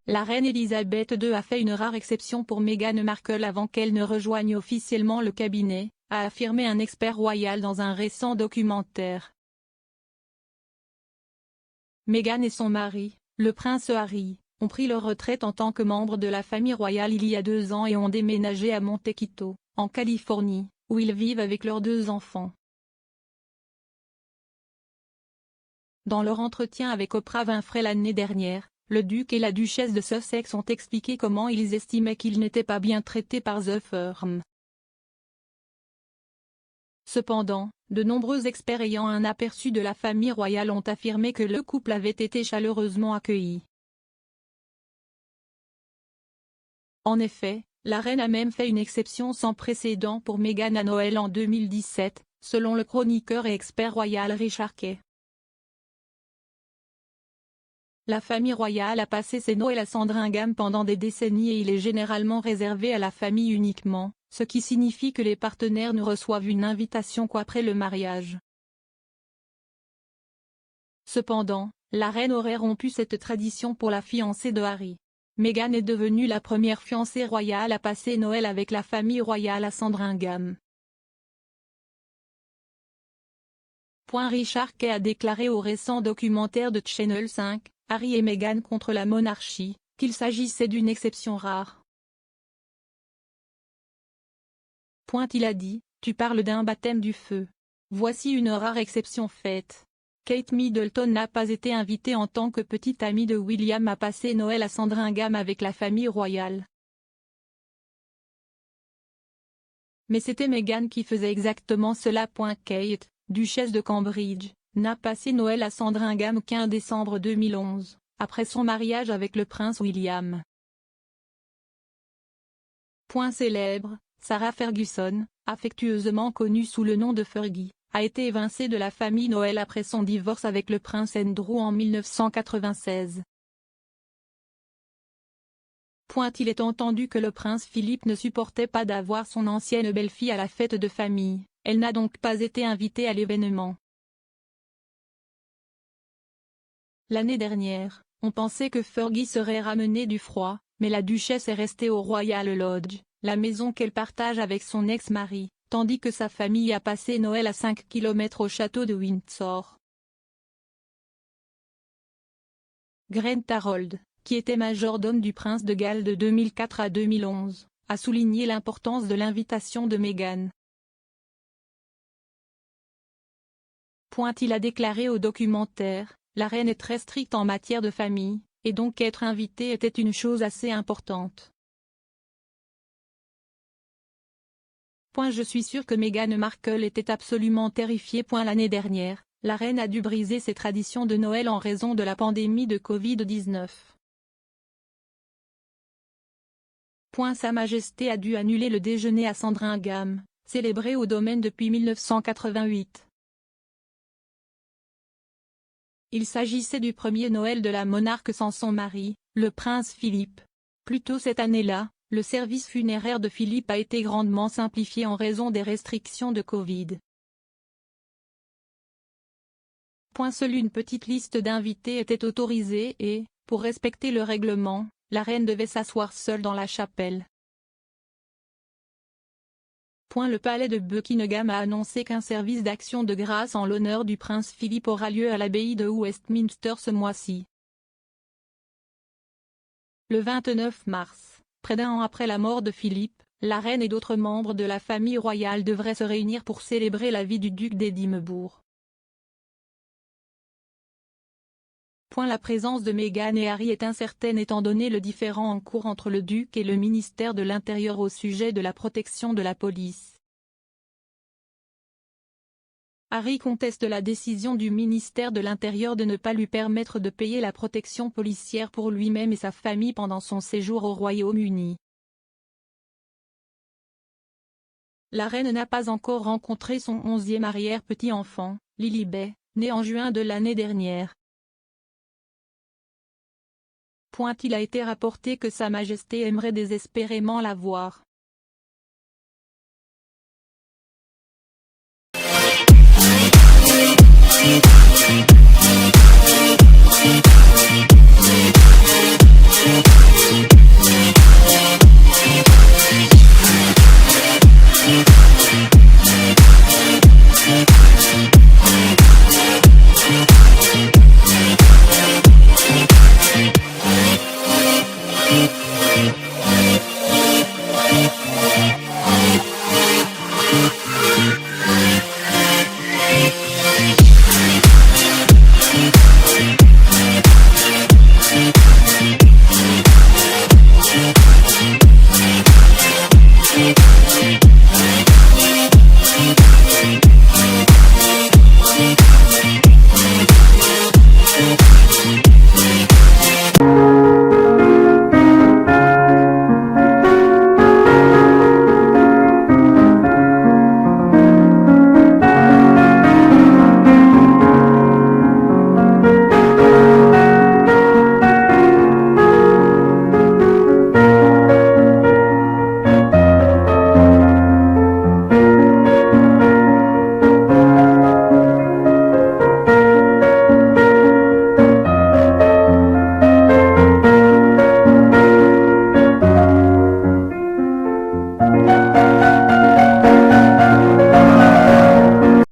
la reine Elisabeth II a fait une rare exception pour Meghan Markle avant qu'elle ne rejoigne officiellement le cabinet, a affirmé un expert royal dans un récent documentaire. Meghan et son mari, le prince Harry, ont pris leur retraite en tant que membres de la famille royale il y a 2 ans et ont déménagé à Montecito, en Californie, où ils vivent avec leurs 2 enfants. Dans leur entretien avec Oprah Winfrey l'année dernière, le duc et la duchesse de Sussex ont expliqué comment ils estimaient qu'ils n'étaient pas bien traités par The Firm. Cependant, de nombreux experts ayant un aperçu de la famille royale ont affirmé que le couple avait été chaleureusement accueilli. En effet, la reine a même fait une exception sans précédent pour Meghan à Noël en 2017, selon le chroniqueur et expert royal Richard Kay. La famille royale a passé ses Noëls à Sandringham pendant des décennies et il est généralement réservé à la famille uniquement, ce qui signifie que les partenaires ne reçoivent une invitation qu'après le mariage. Cependant, la reine aurait rompu cette tradition pour la fiancée de Harry. Meghan est devenue la première fiancée royale à passer Noël avec la famille royale à Sandringham. Richard Kay a déclaré au récent documentaire de Channel 5, Harry et Meghan contre la monarchie, qu'il s'agissait d'une exception rare. Il a dit, tu parles d'un baptême du feu. Voici une rare exception faite. Kate Middleton n'a pas été invitée en tant que petite amie de William à passer Noël à Sandringham avec la famille royale. Mais c'était Meghan qui faisait exactement cela. Kate, duchesse de Cambridge, n'a passé Noël à Sandringham qu'en décembre 2011, après son mariage avec le prince William. Célèbre, Sarah Ferguson, affectueusement connue sous le nom de Fergie, a été évincée de la famille Noël après son divorce avec le prince Andrew en 1996. Il est entendu que le prince Philippe ne supportait pas d'avoir son ancienne belle-fille à la fête de famille, elle n'a donc pas été invitée à l'événement. L'année dernière, on pensait que Fergie serait ramenée du froid, mais la duchesse est restée au Royal Lodge, la maison qu'elle partage avec son ex-mari, tandis que sa famille a passé Noël à 5 km au château de Windsor. Grant Harold, qui était majordome du prince de Galles de 2004 à 2011, a souligné l'importance de l'invitation de Meghan. Il a déclaré au documentaire, la reine est très stricte en matière de famille, et donc être invitée était une chose assez importante. Je suis sûr que Meghan Markle était absolument terrifiée. L'année dernière, la reine a dû briser ses traditions de Noël en raison de la pandémie de Covid-19. Sa Majesté a dû annuler le déjeuner à Sandringham, célébré au domaine depuis 1988. Il s'agissait du premier Noël de la monarque sans son mari, le prince Philippe. Plus tôt cette année-là, le service funéraire de Philippe a été grandement simplifié en raison des restrictions de Covid. Seule une petite liste d'invités était autorisée et, pour respecter le règlement, la reine devait s'asseoir seule dans la chapelle. Le palais de Buckingham a annoncé qu'un service d'action de grâce en l'honneur du prince Philippe aura lieu à l'abbaye de Westminster ce mois-ci. Le 29 mars, près d'1 an après la mort de Philippe, la reine et d'autres membres de la famille royale devraient se réunir pour célébrer la vie du duc d'Édimbourg. La présence de Meghan et Harry est incertaine étant donné le différend en cours entre le duc et le ministère de l'Intérieur au sujet de la protection de la police. Harry conteste la décision du ministère de l'Intérieur de ne pas lui permettre de payer la protection policière pour lui-même et sa famille pendant son séjour au Royaume-Uni. La reine n'a pas encore rencontré son 11e arrière-petit-enfant, Lilibet, né en juin de l'année dernière. Il a été rapporté que Sa Majesté aimerait désespérément la voir.